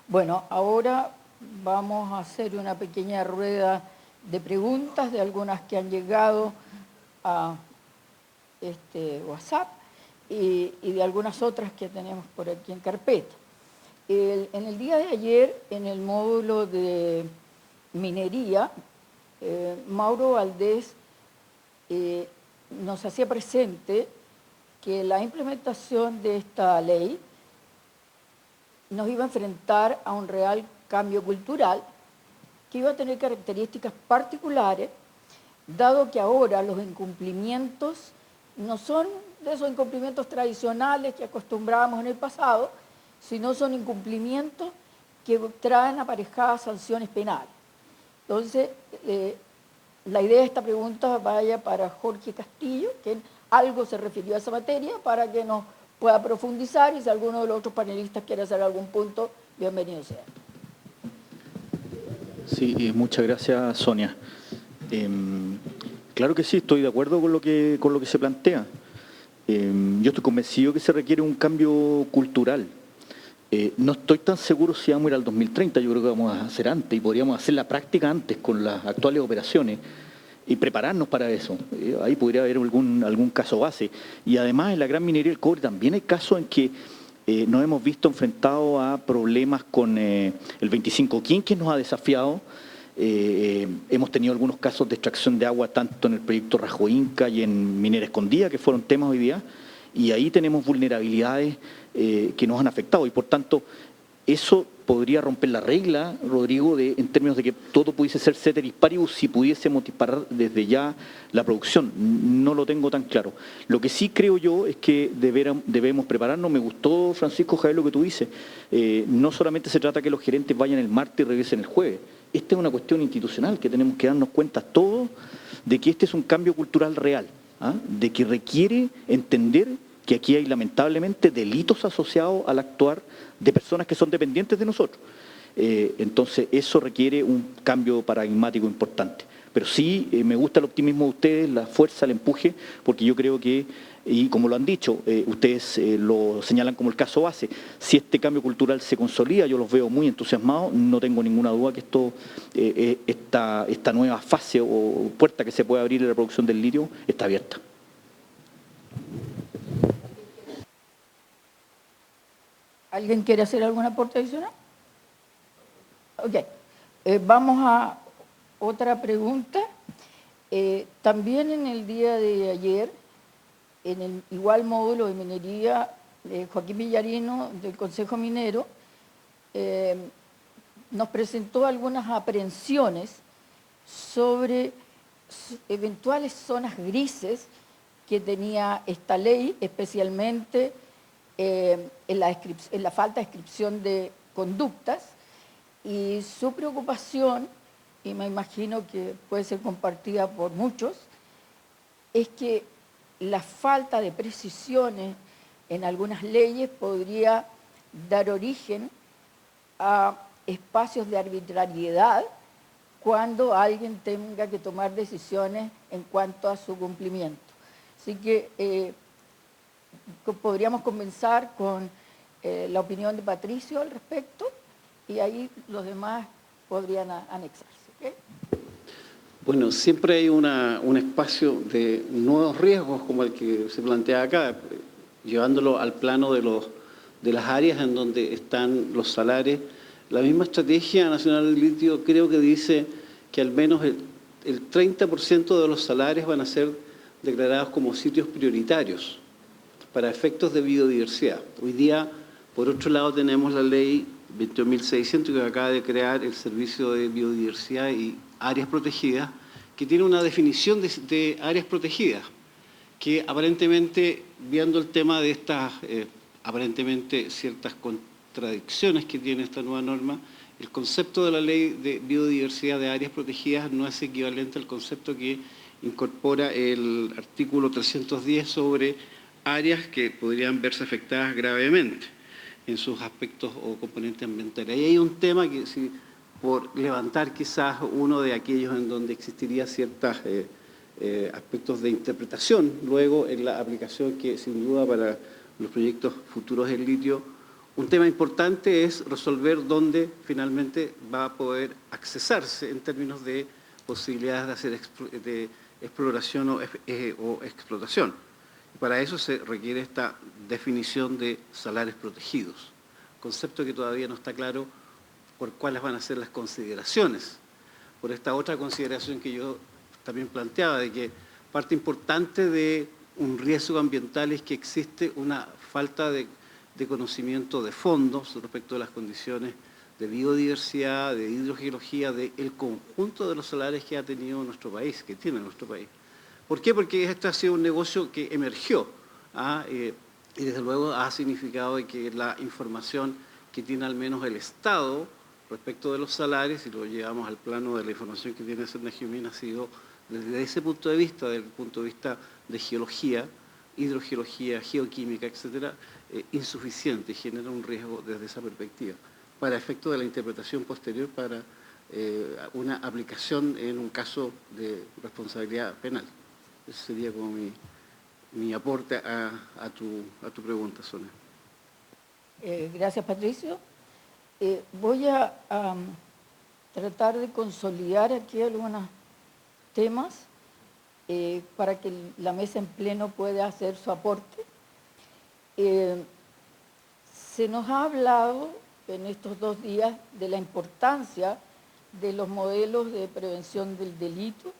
Bueno, ahora vamos a hacer una pequeña rueda de preguntas de algunas que han llegado a WhatsApp y de algunas otras que tenemos por aquí en carpeta. En el día de ayer, en el módulo de minería, Mauro Valdés nos hacía presente que la implementación de esta ley nos iba a enfrentar a un real cambio cultural que iba a tener características particulares, dado que ahora los incumplimientos no son de esos incumplimientos tradicionales que acostumbrábamos en el pasado, sino son incumplimientos que traen aparejadas sanciones penales. Entonces, la idea de esta pregunta vaya para Jorge Castillo, que algo se refirió a esa materia, para que nos pueda profundizar, y si alguno de los otros panelistas quiere hacer algún punto, bienvenido sea. Sí, muchas gracias, Sonia. Claro que sí, estoy de acuerdo con lo que se plantea. Yo estoy convencido que se requiere un cambio cultural. No estoy tan seguro si vamos a ir al 2030, yo creo que vamos a hacer antes y podríamos hacer la práctica antes con las actuales operaciones y prepararnos para eso. Ahí podría haber algún caso base. Y además en la gran minería del cobre también hay casos en que nos hemos visto enfrentados a problemas con el 25Quin, que nos ha desafiado. Hemos tenido algunos casos de extracción de agua tanto en el proyecto Rajo Inca y en Minera Escondida, que fueron temas hoy día, y ahí tenemos vulnerabilidades que nos han afectado y por tanto eso podría romper la regla, Rodrigo, en términos de que todo pudiese ser ceteris paribus si pudiésemos disparar desde ya la producción. No lo tengo tan claro. Lo que sí creo yo es que debemos prepararnos. Me gustó, Francisco Javier, lo que tú dices. No solamente se trata que los gerentes vayan el martes y regresen el jueves. Esta es una cuestión institucional que tenemos que darnos cuenta todos de que este es un cambio cultural real, de que requiere entender que aquí hay lamentablemente delitos asociados al actuar de personas que son dependientes de nosotros. Entonces eso requiere un cambio paradigmático importante. Pero sí me gusta el optimismo de ustedes, la fuerza, el empuje, porque yo creo que, y como lo han dicho, ustedes lo señalan como el caso base, si este cambio cultural se consolida, yo los veo muy entusiasmados, no tengo ninguna duda que esta nueva fase o puerta que se puede abrir en la producción del litio está abierta. ¿Alguien quiere hacer algún aporte adicional? Ok. Vamos a otra pregunta. También en el día de ayer, en el igual módulo de minería, Joaquín Villarino, del Consejo Minero, nos presentó algunas aprehensiones sobre eventuales zonas grises que tenía esta ley, especialmente en la falta de descripción de conductas, y su preocupación, y me imagino que puede ser compartida por muchos, es que la falta de precisiones en algunas leyes podría dar origen a espacios de arbitrariedad cuando alguien tenga que tomar decisiones en cuanto a su cumplimiento. Así que podríamos comenzar con la opinión de Patricio al respecto y ahí los demás podrían anexarse. ¿Okay? Bueno, siempre hay un espacio de nuevos riesgos como el que se plantea acá, llevándolo al plano de las áreas en donde están los salares. La misma Estrategia Nacional del Litio creo que dice que al menos el 30% de los salares van a ser declarados como sitios prioritarios para efectos de biodiversidad. Hoy día, por otro lado, tenemos la ley 21.600 que acaba de crear el Servicio de Biodiversidad y Áreas Protegidas, que tiene una definición de áreas protegidas, que aparentemente, viendo el tema de estas aparentemente ciertas contradicciones que tiene esta nueva norma, el concepto de la ley de biodiversidad de áreas protegidas no es equivalente al concepto que incorpora el artículo 310 sobre áreas que podrían verse afectadas gravemente en sus aspectos o componentes ambientales. Ahí hay un tema que, si, por levantar quizás uno de aquellos en donde existiría ciertos aspectos de interpretación, luego en la aplicación que sin duda para los proyectos futuros del litio Un tema importante es resolver dónde finalmente va a poder accesarse en términos de posibilidades de hacer de exploración o explotación. Para eso se requiere esta definición de salares protegidos, concepto que todavía no está claro por cuáles van a ser las consideraciones. Por esta otra consideración que yo también planteaba, de que parte importante de un riesgo ambiental es que existe una falta de conocimiento de fondos respecto de las condiciones de biodiversidad, de hidrogeología, del conjunto de los salares que ha tenido nuestro país, que tiene nuestro país. ¿Por qué? Porque este ha sido un negocio que emergió y desde luego ha significado que la información que tiene al menos el Estado respecto de los salarios, y lo llevamos al plano de la información que tiene Senagiomin, ha sido desde ese punto de vista, desde el punto de vista de geología, hidrogeología, geoquímica, etcétera, insuficiente y genera un riesgo desde esa perspectiva, para efecto de la interpretación posterior para una aplicación en un caso de responsabilidad penal. Ese sería como mi aporte a tu pregunta, Sonia. Gracias, Patricio. Voy a tratar de consolidar aquí algunos temas para que la mesa en pleno pueda hacer su aporte. Se nos ha hablado en estos 2 días de la importancia de los modelos de prevención del delito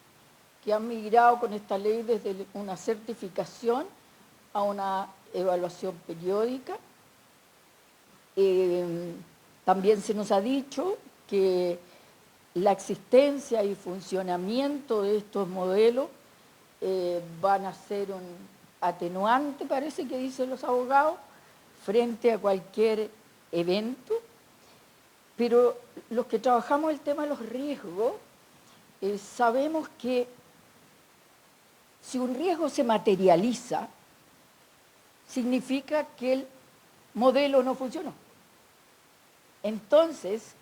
que han migrado con esta ley desde una certificación a una evaluación periódica. También se nos ha dicho que la existencia y funcionamiento de estos modelos van a ser un atenuante, parece que dicen los abogados, frente a cualquier evento, pero los que trabajamos el tema de los riesgos, sabemos que si un riesgo se materializa, significa que el modelo no funcionó. Entonces,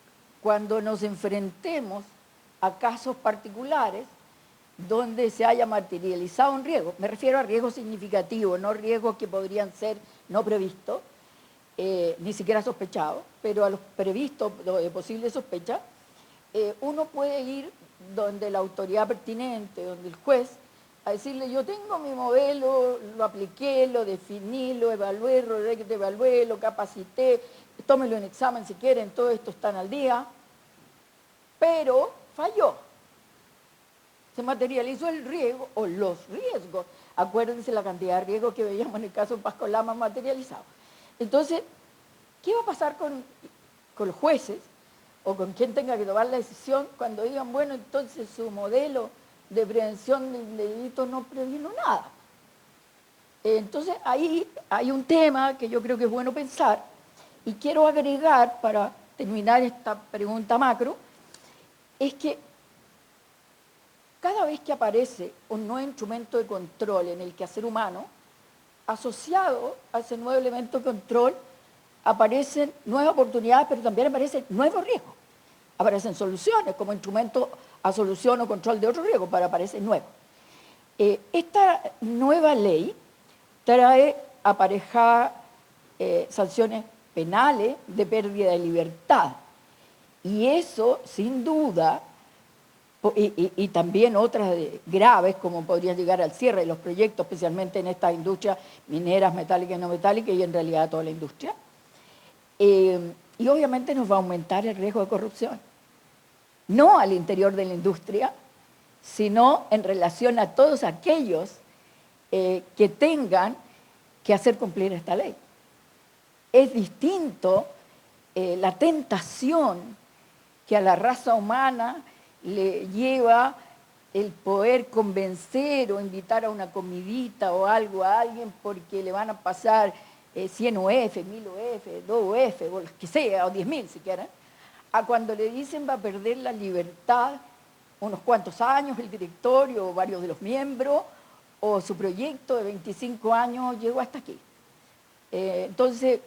cuando nos enfrentemos a casos particulares donde se haya materializado un riesgo, me refiero a riesgos significativos, no riesgos que podrían ser no previstos, ni siquiera sospechados, pero a los previstos de posible sospecha, uno puede ir donde la autoridad pertinente, donde el juez, a decirle, yo tengo mi modelo, lo apliqué, lo definí, lo evalué, lo capacité, tómelo en examen si quieren, todo esto están al día, pero falló. Se materializó el riesgo o los riesgos. Acuérdense la cantidad de riesgos que veíamos en el caso de Pasco Lama materializado. Entonces, ¿qué va a pasar con los jueces o con quien tenga que tomar la decisión cuando digan, bueno, entonces su modelo de prevención del delito no previno nada? Entonces, ahí hay un tema que yo creo que es bueno pensar y quiero agregar para terminar esta pregunta macro, es que cada vez que aparece un nuevo instrumento de control en el quehacer humano, asociado a ese nuevo elemento de control, aparecen nuevas oportunidades, pero también aparecen nuevos riesgos. Aparecen soluciones como instrumento a solución o control de otros riesgos, pero aparecen nuevos. Esta nueva ley trae aparejadas sanciones penales de pérdida de libertad. Y eso, sin duda, y también otras graves, como podría llegar al cierre de los proyectos, especialmente en estas industrias mineras, metálicas y no metálicas, y en realidad toda la industria. Y obviamente nos va a aumentar el riesgo de corrupción. No al interior de la industria, sino en relación a todos aquellos que tengan que hacer cumplir esta ley. Es distinto la tentación que a la raza humana le lleva el poder convencer o invitar a una comidita o algo a alguien porque le van a pasar 100 UF, 1000 UF, 2 UF, o lo que sea, o 10.000 si quieren, a cuando le dicen va a perder la libertad unos cuantos años el directorio o varios de los miembros, o su proyecto de 25 años llegó hasta aquí. Entonces,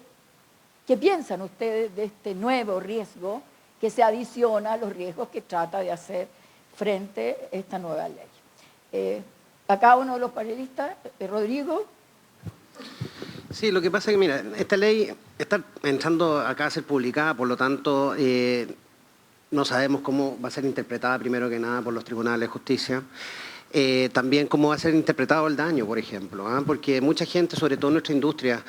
¿qué piensan ustedes de este nuevo riesgo que se adiciona a los riesgos que trata de hacer frente a esta nueva ley? A cada uno de los panelistas, Rodrigo. Sí, lo que pasa es que, mira, esta ley está entrando acá a ser publicada, por lo tanto, no sabemos cómo va a ser interpretada primero que nada por los tribunales de justicia. También cómo va a ser interpretado el daño, por ejemplo, porque mucha gente, sobre todo en nuestra industria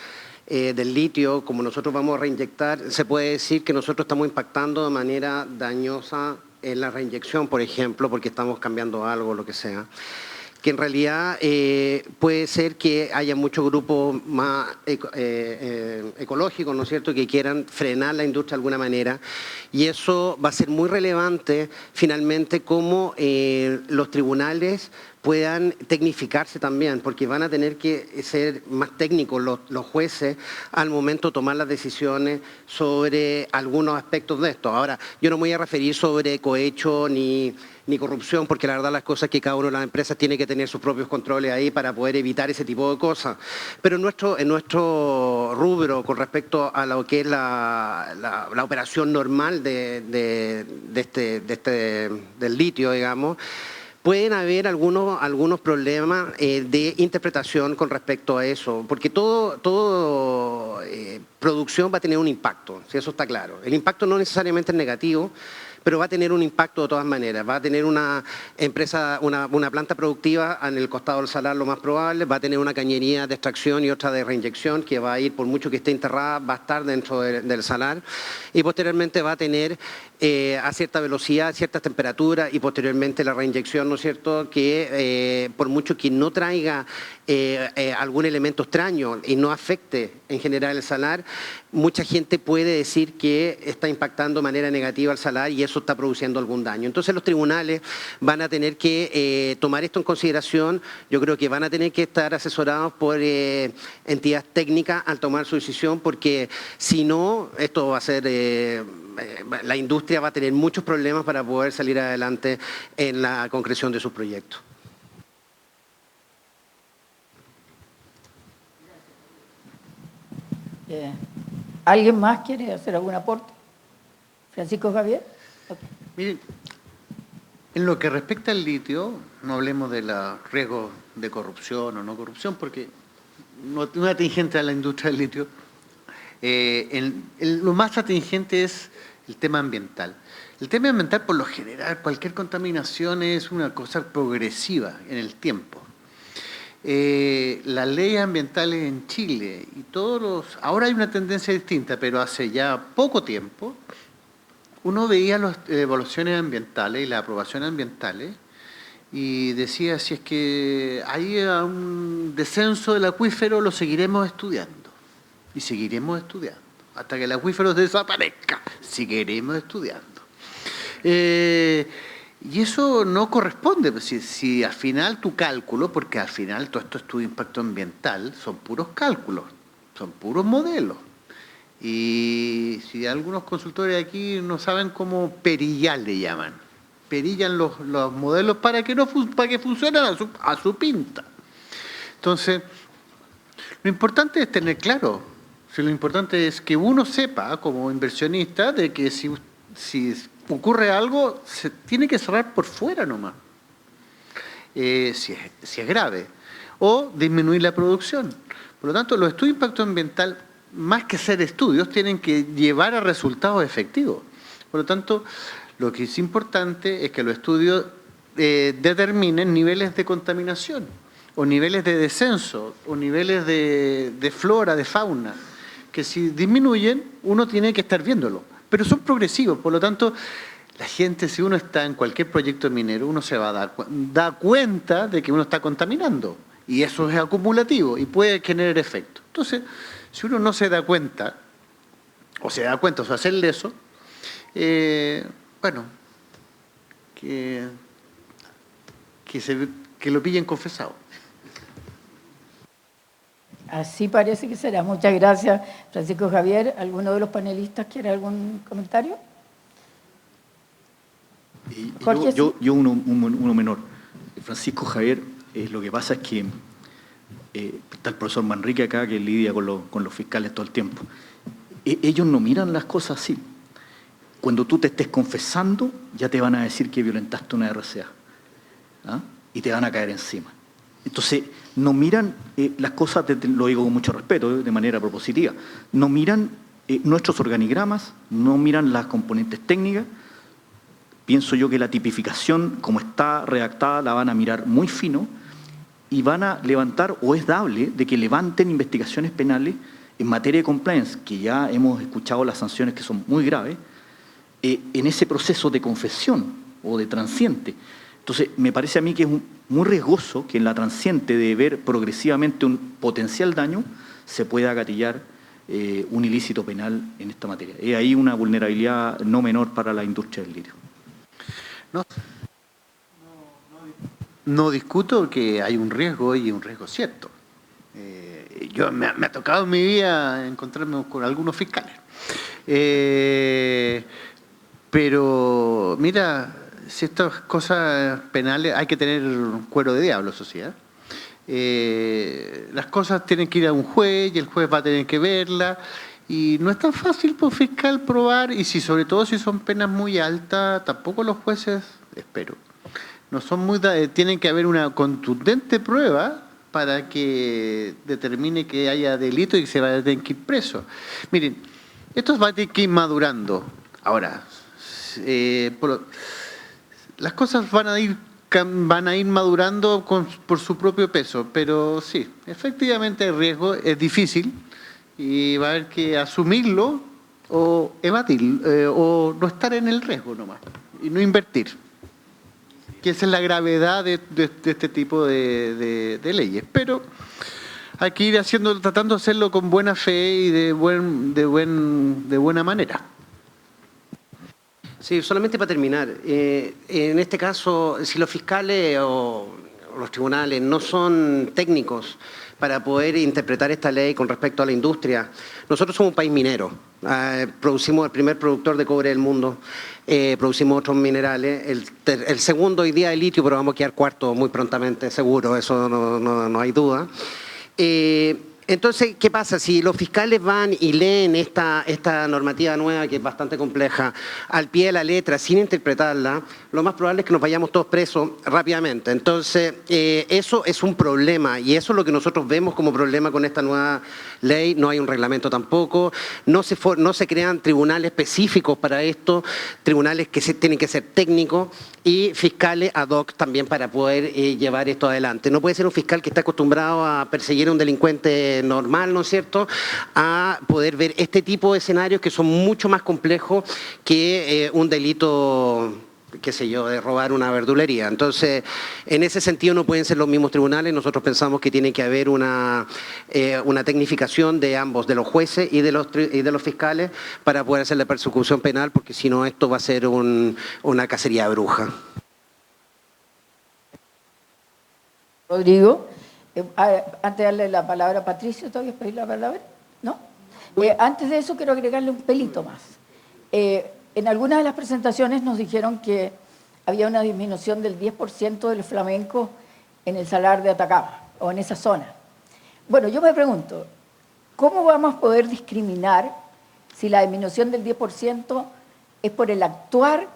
del litio, como nosotros vamos a reinyectar, se puede decir que nosotros estamos impactando de manera dañosa en la reinyección, por ejemplo, porque estamos cambiando algo, lo que sea. Que en realidad puede ser que haya muchos grupos más ecológicos, ¿no es cierto?, que quieran frenar la industria de alguna manera, y eso va a ser muy relevante finalmente cómo los tribunales puedan tecnificarse también, porque van a tener que ser más técnicos los jueces al momento de tomar las decisiones sobre algunos aspectos de esto. Ahora, yo no me voy a referir sobre cohecho ni corrupción, porque la verdad las cosas es que cada una de las empresas tiene que tener sus propios controles ahí para poder evitar ese tipo de cosas. Pero en nuestro rubro, con respecto a lo que es la operación normal del litio, digamos, pueden haber algunos problemas de interpretación con respecto a eso, porque todo producción va a tener un impacto, si eso está claro. El impacto no necesariamente es negativo, pero va a tener un impacto de todas maneras. Va a tener una empresa, una planta productiva en el costado del salar, lo más probable, va a tener una cañería de extracción y otra de reinyección, que va a ir, por mucho que esté enterrada, va a estar dentro del salar, y posteriormente va a tener a cierta velocidad, ciertas temperaturas, y posteriormente la reinyección, ¿no es cierto?, que por mucho que no traiga algún elemento extraño y no afecte en general el salar, mucha gente puede decir que está impactando de manera negativa al salar y eso está produciendo algún daño. Entonces los tribunales van a tener que tomar esto en consideración. Yo creo que van a tener que estar asesorados por entidades técnicas al tomar su decisión, porque si no, esto va a ser... la industria va a tener muchos problemas para poder salir adelante en la concreción de sus proyectos. ¿Alguien más quiere hacer algún aporte? Francisco Javier. Okay. Miren, en lo que respecta al litio, no hablemos de los riesgos de corrupción o no corrupción, porque no es atingente a la industria del litio. Lo más atingente es el tema ambiental. El tema ambiental, por lo general, cualquier contaminación es una cosa progresiva en el tiempo. Las leyes ambientales en Chile y ahora hay una tendencia distinta, pero hace ya poco tiempo uno veía las evaluaciones ambientales y las aprobaciones ambientales y decía, si es que hay un descenso del acuífero, lo seguiremos estudiando y seguiremos estudiando hasta que el acuífero desaparezca, seguiremos estudiando. Y eso no corresponde, si al final tu cálculo, porque al final todo esto estudio de impacto ambiental, son puros cálculos, son puros modelos. Y si algunos consultores aquí no saben cómo perillar le llaman, perillan los modelos para que funcionen a su pinta. Entonces, lo importante es tener claro, lo importante es que uno sepa como inversionista de que si ocurre algo, se tiene que cerrar por fuera nomás, si es grave, o disminuir la producción. Por lo tanto, los estudios de impacto ambiental, más que ser estudios, tienen que llevar a resultados efectivos. Por lo tanto, lo que es importante es que los estudios determinen niveles de contaminación, o niveles de descenso, o niveles de flora, de fauna, que si disminuyen, uno tiene que estar viéndolo. Pero son progresivos, por lo tanto, la gente, si uno está en cualquier proyecto minero, uno se va a dar cuenta de que uno está contaminando, y eso es acumulativo y puede generar efecto. Entonces, si uno no se da cuenta, o sea, hacerle eso, bueno, que lo pillen confesado. Así parece que será. Muchas gracias, Francisco Javier. ¿Alguno de los panelistas quiere algún comentario? Jorge, yo uno menor. Francisco Javier, lo que pasa es que está el profesor Manrique acá, que lidia con los fiscales todo el tiempo. Ellos no miran las cosas así. Cuando tú te estés confesando, ya te van a decir que violentaste una RCA. ¿Ah? Y te van a caer encima. Entonces, no miran las cosas, lo digo con mucho respeto, de manera propositiva, no miran nuestros organigramas, no miran las componentes técnicas. Pienso yo que la tipificación, como está redactada, la van a mirar muy fino y van a levantar, o es dable, de que levanten investigaciones penales en materia de compliance, que ya hemos escuchado las sanciones que son muy graves, en ese proceso de confesión o de transiente. Entonces, me parece a mí que es muy riesgoso que en la transiente de ver progresivamente un potencial daño se pueda gatillar un ilícito penal en esta materia. Es ahí una vulnerabilidad no menor para la industria del litio. No discuto que hay un riesgo y un riesgo cierto. Me ha tocado en mi vida encontrarme con algunos fiscales. Pero mira, si estas cosas penales hay que tener cuero de diablo, sociedad. Las cosas tienen que ir a un juez y el juez va a tener que verla. Y no es tan fácil por fiscal probar, y sobre todo si son penas muy altas, tampoco los jueces, espero, no son muy, tienen que haber una contundente prueba para que determine que haya delito y que se vaya a tener que ir preso. Miren, esto va a tener que ir madurando. Ahora, las cosas van a ir madurando por su propio peso, pero sí, efectivamente el riesgo es difícil y va a haber que asumirlo o evadir, o no estar en el riesgo nomás y no invertir. Que esa es la gravedad de este tipo de leyes. Pero hay que ir tratando de hacerlo con buena fe y de buena manera. Sí, solamente para terminar. En este caso, si los fiscales o los tribunales no son técnicos para poder interpretar esta ley con respecto a la industria, nosotros somos un país minero. Producimos el primer productor de cobre del mundo, producimos otros minerales, el segundo hoy día de litio, pero vamos a quedar cuarto muy prontamente, seguro, eso no hay duda. Entonces, ¿qué pasa? Si los fiscales van y leen esta normativa nueva, que es bastante compleja, al pie de la letra, sin interpretarla, lo más probable es que nos vayamos todos presos rápidamente. Entonces, eso es un problema, y eso es lo que nosotros vemos como problema con esta nueva ley. No hay un reglamento tampoco, no se crean tribunales específicos para esto, tribunales que tienen que ser técnicos y fiscales ad hoc también para poder llevar esto adelante. No puede ser un fiscal que está acostumbrado a perseguir a un delincuente normal, ¿no es cierto?, a poder ver este tipo de escenarios que son mucho más complejos que un delito, qué sé yo, de robar una verdulería. Entonces, en ese sentido no pueden ser los mismos tribunales. Nosotros pensamos que tiene que haber una tecnificación de ambos, de los jueces y de los fiscales, para poder hacer la persecución penal, porque si no esto va a ser una cacería de brujas. Rodrigo. Antes de darle la palabra a Patricio, ¿todavía pedir la palabra? ¿No? Antes de eso quiero agregarle un pelito más. En algunas de las presentaciones nos dijeron que había una disminución del 10% del flamenco en el salar de Atacama, o en esa zona. Bueno, yo me pregunto, ¿cómo vamos a poder discriminar si la disminución del 10% es por el actuar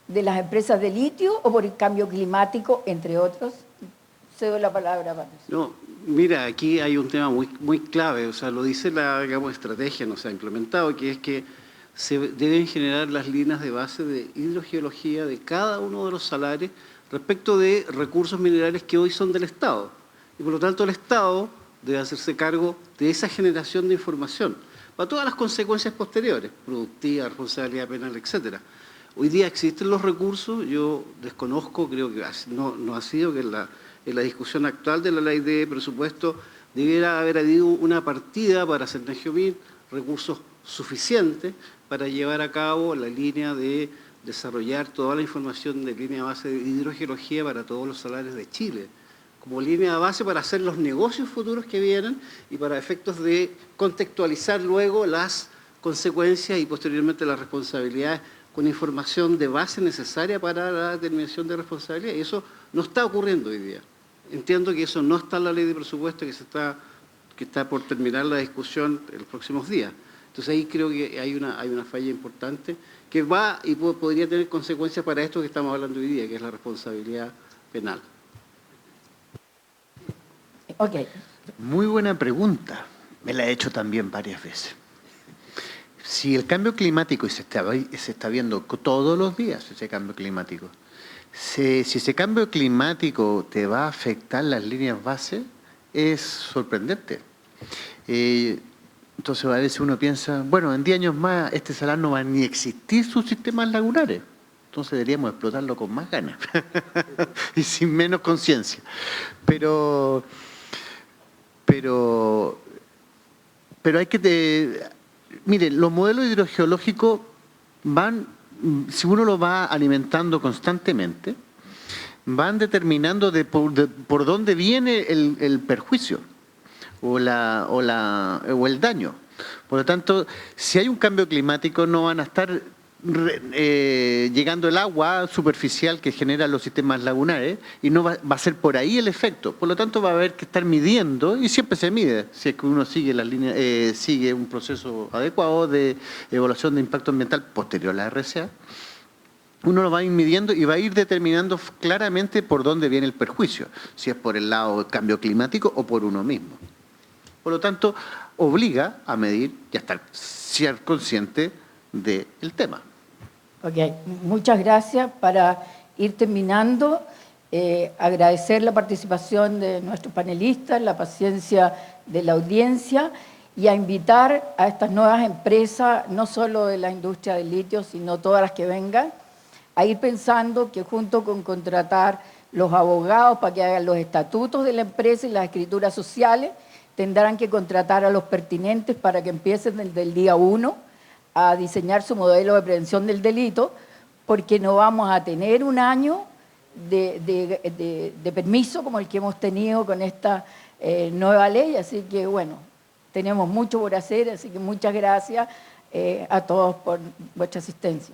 de las empresas de litio o por el cambio climático, entre otros? Cedo la palabra, Patricio. No, mira, aquí hay un tema muy clave, o sea, lo dice la, digamos, estrategia, no se ha implementado, que es que se deben generar las líneas de base de hidrogeología de cada uno de los salares respecto de recursos minerales que hoy son del Estado. Y por lo tanto el Estado debe hacerse cargo de esa generación de información para todas las consecuencias posteriores, productiva, responsabilidad penal, etcétera. Hoy día existen los recursos, yo desconozco, creo que no ha sido que en la discusión actual de la ley de presupuesto debiera haber habido una partida para Cernagiomín, recursos suficientes para llevar a cabo la línea de desarrollar toda la información de línea de base de hidrogeología para todos los salarios de Chile, como línea de base para hacer los negocios futuros que vienen y para efectos de contextualizar luego las consecuencias y posteriormente las responsabilidades con información de base necesaria para la determinación de responsabilidad. Y eso no está ocurriendo hoy día. Entiendo que eso no está en la ley de presupuesto, que está por terminar la discusión en los próximos días. Entonces ahí creo que hay una falla importante que va y podría tener consecuencias para esto que estamos hablando hoy día, que es la responsabilidad penal. Ok. Muy buena pregunta. Me la he hecho también varias veces. Si el cambio climático, y se está viendo todos los días ese cambio climático, si ese cambio climático te va a afectar las líneas base, es sorprendente. Entonces a veces uno piensa, bueno, en 10 años más este salar no va a ni existir sus sistemas lagunares. Entonces deberíamos explotarlo con más ganas y sin menos conciencia. Pero hay que... miren, los modelos hidrogeológicos van, si uno lo va alimentando constantemente, van determinando por dónde viene el perjuicio o el daño. Por lo tanto, si hay un cambio climático, no van a estar llegando el agua superficial que generan los sistemas lagunares y no va a ser por ahí el efecto. Por lo tanto, va a haber que estar midiendo, y siempre se mide, si es que uno sigue las líneas, sigue un proceso adecuado de evaluación de impacto ambiental posterior a la RCA. Uno lo va a ir midiendo y va a ir determinando claramente por dónde viene el perjuicio, si es por el lado del cambio climático o por uno mismo. Por lo tanto, obliga a medir y a ser consciente del tema. Ok, muchas gracias. Para ir terminando, agradecer la participación de nuestros panelistas, la paciencia de la audiencia y a invitar a estas nuevas empresas, no solo de la industria del litio, sino todas las que vengan, a ir pensando que junto con contratar los abogados para que hagan los estatutos de la empresa y las escrituras sociales, tendrán que contratar a los pertinentes para que empiecen desde el día 1 a diseñar su modelo de prevención del delito, porque no vamos a tener un año de permiso como el que hemos tenido con esta nueva ley. Así que, bueno, tenemos mucho por hacer, así que muchas gracias a todos por vuestra asistencia.